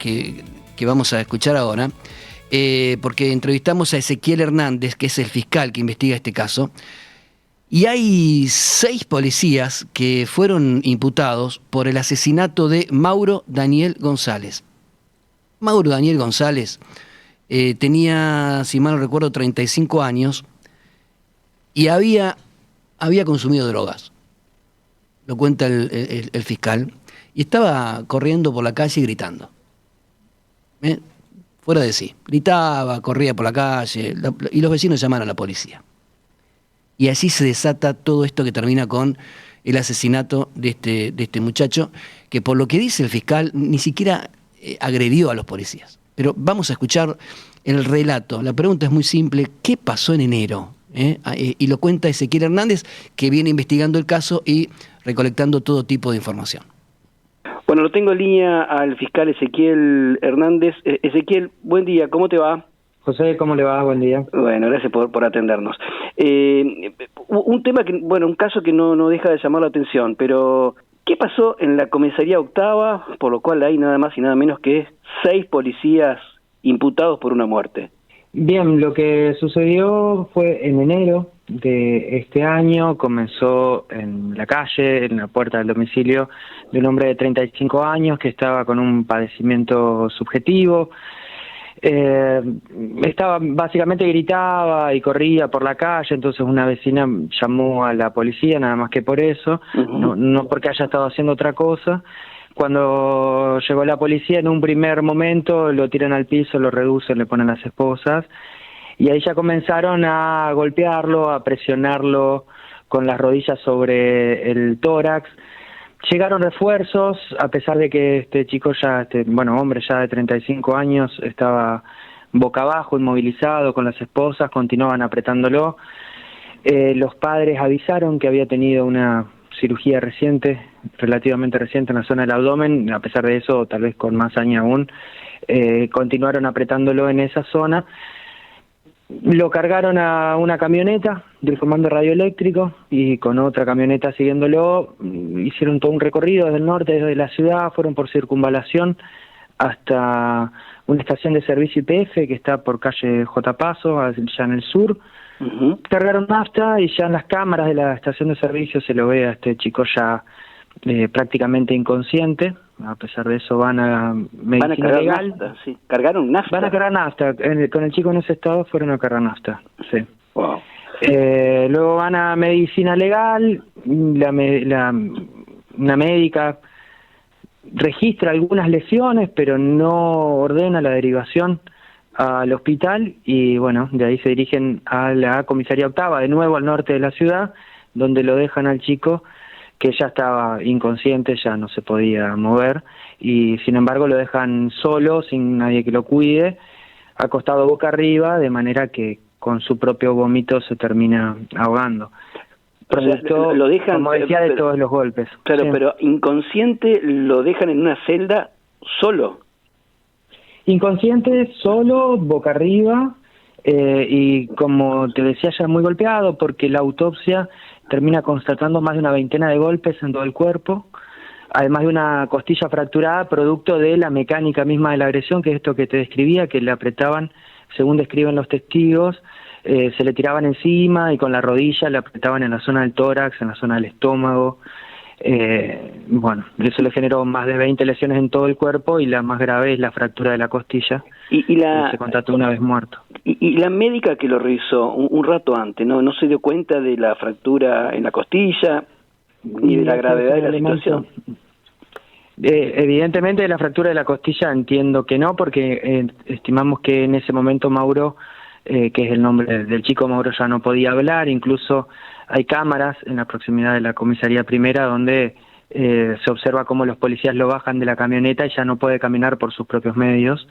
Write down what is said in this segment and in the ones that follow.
que vamos a escuchar ahora, porque entrevistamos a Ezequiel Hernández, que es el fiscal que investiga este caso, y hay 6 policías que fueron imputados por el asesinato de Mauro Daniel González. Mauro Daniel González tenía, si mal no recuerdo, 35 años y había consumido drogas. Lo cuenta el fiscal. Y estaba corriendo por la calle gritando. Fuera de sí. Gritaba, corría por la calle y los vecinos llamaron a la policía. Y así se desata todo esto que termina con el asesinato de este muchacho, que por lo que dice el fiscal ni siquiera agredió a los policías. Pero vamos a escuchar el relato. La pregunta es muy simple: ¿qué pasó en enero? Y lo cuenta Ezequiel Hernández, que viene investigando el caso y recolectando todo tipo de información. Bueno, lo tengo en línea al fiscal Ezequiel Hernández. Ezequiel, buen día, ¿cómo te va? José, ¿cómo le va? Buen día. Bueno, gracias por atendernos. Un tema que, bueno, un caso que no deja de llamar la atención, pero ¿qué pasó en la comisaría octava, por lo cual hay nada más y nada menos que 6 policías imputados por una muerte? Bien, lo que sucedió fue en enero de este año. Comenzó en la calle, en la puerta del domicilio de un hombre de 35 años que estaba con un padecimiento subjetivo. Básicamente gritaba y corría por la calle, entonces una vecina llamó a la policía, nada más que por eso, no porque haya estado haciendo otra cosa. Cuando llegó la policía, en un primer momento lo tiran al piso, lo reducen, le ponen las esposas, y ahí ya comenzaron a golpearlo, a presionarlo con las rodillas sobre el tórax. Llegaron refuerzos, a pesar de que este chico hombre ya de 35 años, estaba boca abajo, inmovilizado, con las esposas, continuaban apretándolo. Los padres avisaron que había tenido una cirugía relativamente reciente en la zona del abdomen. A pesar de eso, tal vez con más saña aún, continuaron apretándolo en esa zona. Lo cargaron a una camioneta del comando radioeléctrico y con otra camioneta siguiéndolo hicieron todo un recorrido desde el norte, desde la ciudad, fueron por circunvalación hasta una estación de servicio YPF que está por calle J. Paso, allá en el sur. Cargaron nafta y ya en las cámaras de la estación de servicio se lo ve a este chico ya prácticamente inconsciente. A pesar de eso van a medicina legal. Nafta, sí. ¿Cargaron nafta? Van a cargar nafta. Con el chico en ese estado fueron a cargar nafta, sí. Wow. Luego van a medicina legal. Una médica registra algunas lesiones, pero no ordena la derivación al hospital, y bueno, de ahí se dirigen a la comisaría octava, de nuevo al norte de la ciudad, donde lo dejan al chico, que ya estaba inconsciente, ya no se podía mover, y sin embargo lo dejan solo, sin nadie que lo cuide, acostado boca arriba, de manera que con su propio vómito se termina ahogando. Producto, lo dejan, como decía, de todos los golpes. Claro, sí. Pero inconsciente lo dejan en una celda solo. Inconsciente, solo, boca arriba, y como te decía, ya muy golpeado, porque la autopsia termina constatando más de una veintena de golpes en todo el cuerpo, además de una costilla fracturada, producto de la mecánica misma de la agresión, que es esto que te describía, que le apretaban, según describen los testigos, se le tiraban encima y con la rodilla le apretaban en la zona del tórax, en la zona del estómago. Bueno, eso le generó más de 20 lesiones en todo el cuerpo, y la más grave es la fractura de la costilla, y se constató una vez muerto. Y la médica que lo revisó un rato antes, ¿no se dio cuenta de la fractura en la costilla ni de la gravedad de la situación? Evidentemente de la fractura de la costilla entiendo que no, porque estimamos que en ese momento Mauro, que es el nombre del chico, Mauro ya no podía hablar. Incluso hay cámaras en la proximidad de la comisaría primera donde se observa cómo los policías lo bajan de la camioneta y ya no puede caminar por sus propios medios.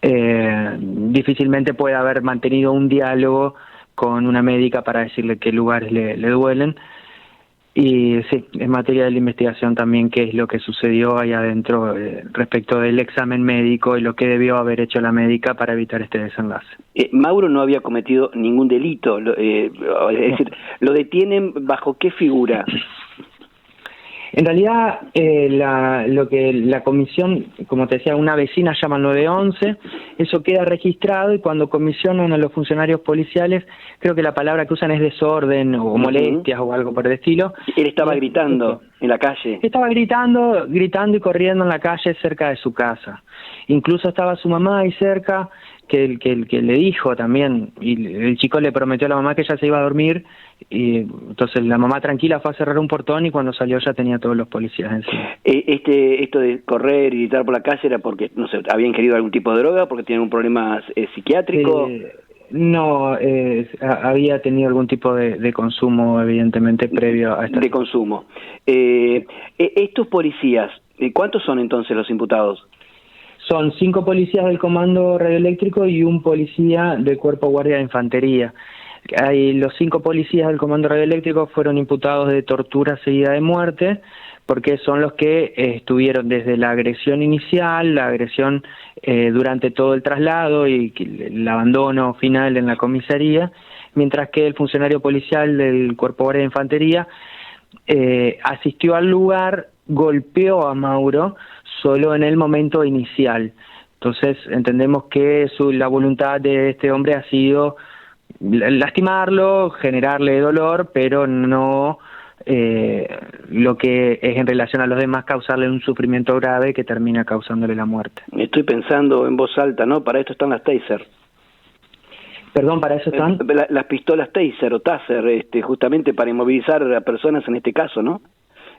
Difícilmente puede haber mantenido un diálogo con una médica para decirle qué lugares le duelen. Y sí, es materia de la investigación también qué es lo que sucedió ahí adentro respecto del examen médico y lo que debió haber hecho la médica para evitar este desenlace. Mauro no había cometido ningún delito, es decir, ¿lo detienen bajo qué figura? En realidad, lo que la comisión, como te decía, una vecina llama al 911, eso queda registrado y cuando comisionan a los funcionarios policiales, creo que la palabra que usan es desorden o molestias o algo por el estilo. Él estaba gritando en la calle. Estaba gritando y corriendo en la calle cerca de su casa. Incluso estaba su mamá ahí cerca, que le dijo también, y el chico le prometió a la mamá que ella se iba a dormir, y entonces la mamá tranquila fue a cerrar un portón y cuando salió ya tenía todos los policías encima. Esto de correr y gritar por la calle era porque, no sé, había ingerido algún tipo de droga, porque tienen un problema psiquiátrico. No, había tenido algún tipo de consumo, evidentemente, previo a esta... De consumo. Estos policías, ¿cuántos son entonces los imputados? Son 5 policías del Comando Radioeléctrico y un policía del Cuerpo Guardia de Infantería. Los 5 policías del Comando Radioeléctrico fueron imputados de tortura seguida de muerte, porque son los que estuvieron desde la agresión inicial, la agresión durante todo el traslado y el abandono final en la comisaría, mientras que el funcionario policial del Cuerpo Guardia de Infantería asistió al lugar, golpeó a Mauro solo en el momento inicial. Entonces entendemos que la voluntad de este hombre ha sido lastimarlo, generarle dolor, pero no lo que es en relación a los demás causarle un sufrimiento grave que termina causándole la muerte. Estoy pensando en voz alta, ¿no? Para esto están las taser. Perdón, ¿para eso están? Las pistolas taser o taser, justamente para inmovilizar a personas en este caso, ¿no?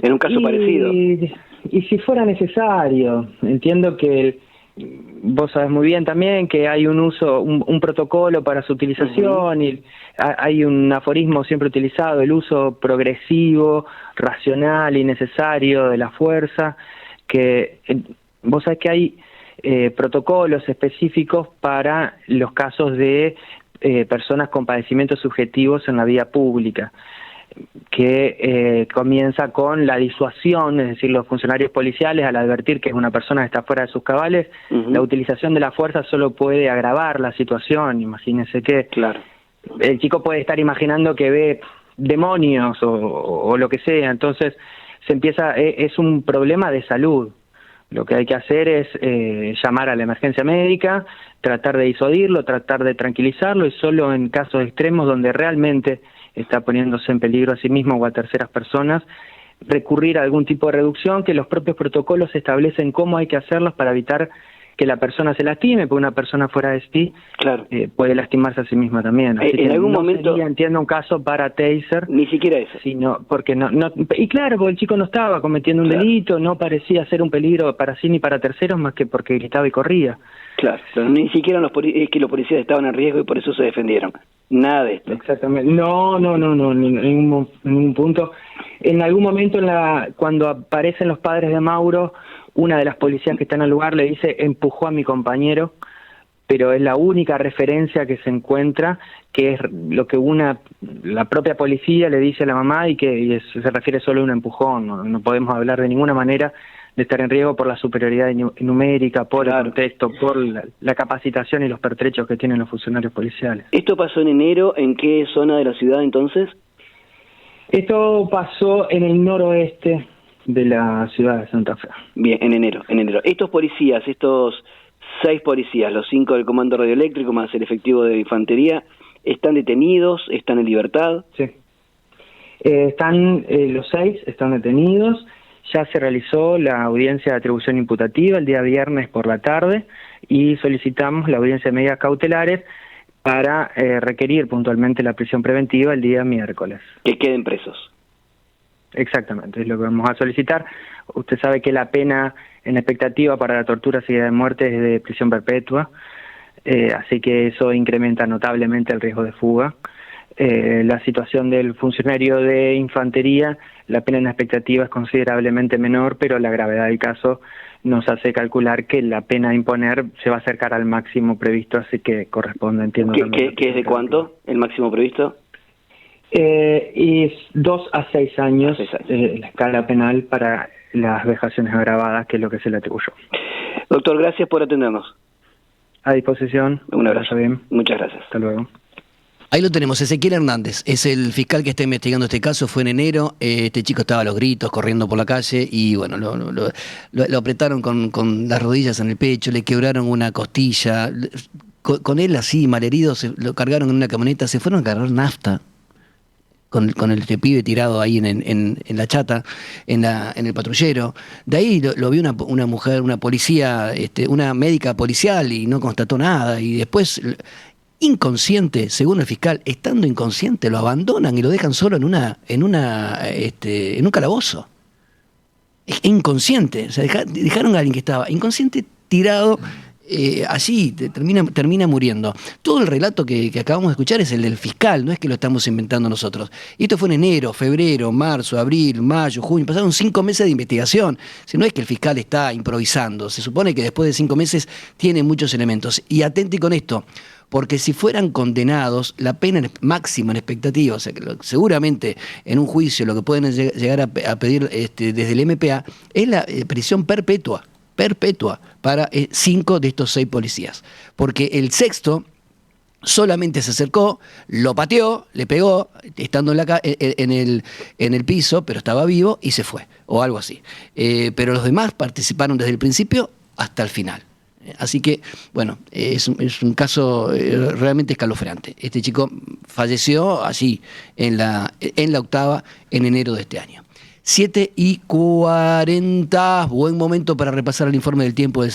En un caso parecido. Y si fuera necesario, entiendo que vos sabés muy bien también que hay un uso, un protocolo para su utilización y hay un aforismo siempre utilizado, el uso progresivo, racional y necesario de la fuerza, que vos sabés que hay protocolos específicos para los casos de personas con padecimientos subjetivos en la vía pública, que comienza con la disuasión, es decir, los funcionarios policiales al advertir que es una persona que está fuera de sus cabales, la utilización de la fuerza solo puede agravar la situación. Imagínense que el chico puede estar imaginando que ve demonios o lo que sea, entonces es un problema de salud. Lo que hay que hacer es llamar a la emergencia médica, tratar de disuadirlo, tratar de tranquilizarlo y solo en casos extremos donde realmente está poniéndose en peligro a sí mismo o a terceras personas, recurrir a algún tipo de reducción, que los propios protocolos establecen cómo hay que hacerlos para evitar que la persona se lastime, porque una persona fuera de sí puede lastimarse a sí misma también. Así en algún momento sería, entiendo, un caso para taser. Ni siquiera eso. Sino porque y claro, porque el chico no estaba cometiendo un delito, no parecía ser un peligro para sí ni para terceros, más que porque gritaba y corría. Claro, pero ni siquiera es que los policías estaban en riesgo y por eso se defendieron. Nada de esto. Exactamente. No, en ningún punto. En algún momento, cuando aparecen los padres de Mauro, una de las policías que está en el lugar le dice, empujó a mi compañero, pero es la única referencia que se encuentra, que es lo que la propia policía le dice a la mamá y se refiere solo a un empujón. No podemos hablar de ninguna manera de estar en riesgo por la superioridad numérica, por el contexto, por la capacitación y los pertrechos que tienen los funcionarios policiales. ¿Esto pasó en enero? ¿En qué zona de la ciudad entonces? Esto pasó en el noroeste de la ciudad de Santa Fe. Bien, en enero. Estos policías, estos 6 policías, los 5 del Comando Radioeléctrico más el efectivo de infantería, ¿están detenidos? ¿Están en libertad? Sí. Los 6 están detenidos. Ya se realizó la audiencia de atribución imputativa el día viernes por la tarde y solicitamos la audiencia de medidas cautelares para requerir puntualmente la prisión preventiva el día miércoles. Que queden presos. Exactamente, es lo que vamos a solicitar. Usted sabe que la pena en expectativa para la tortura seguida de muerte es de prisión perpetua, así que eso incrementa notablemente el riesgo de fuga. La situación del funcionario de infantería, la pena en expectativa es considerablemente menor, pero la gravedad del caso nos hace calcular que la pena a imponer se va a acercar al máximo previsto, así que corresponde, entiendo. ¿Qué es de cuánto el máximo previsto? Es 2 a 6 años, la escala penal para las vejaciones agravadas, que es lo que se le atribuyó. Doctor, gracias por atendernos. A disposición. Un abrazo. Bien. Muchas gracias. Hasta luego. Ahí lo tenemos, Ezequiel Hernández, es el fiscal que está investigando este caso, fue en enero, este chico estaba a los gritos, corriendo por la calle y bueno, lo apretaron con las rodillas en el pecho, le quebraron una costilla, con él así, malherido, lo cargaron en una camioneta, se fueron a cargar nafta con este pibe tirado ahí en la chata, en el patrullero. De ahí lo vio una mujer, una policía, una médica policial y no constató nada y después... Inconsciente, según el fiscal, estando inconsciente, lo abandonan y lo dejan solo en un calabozo. Es inconsciente, o sea, dejaron a alguien que estaba inconsciente tirado allí, termina muriendo. Todo el relato que acabamos de escuchar es el del fiscal, no es que lo estamos inventando nosotros. Y esto fue en enero, febrero, marzo, abril, mayo, junio, pasaron 5 meses de investigación. O sea, no es que el fiscal está improvisando, se supone que después de 5 meses tiene muchos elementos. Y atente con esto, porque si fueran condenados, la pena máxima en expectativa, o sea, que seguramente en un juicio lo que pueden llegar a pedir desde el MPA es la prisión perpetua para 5 de estos 6 policías. Porque el sexto solamente se acercó, lo pateó, le pegó, estando en el piso, pero estaba vivo y se fue, o algo así. Pero los demás participaron desde el principio hasta el final. Así que, bueno, es un caso realmente escalofriante. Este chico falleció así, en la octava, en enero de este año. 7:40, buen momento para repasar el informe del tiempo de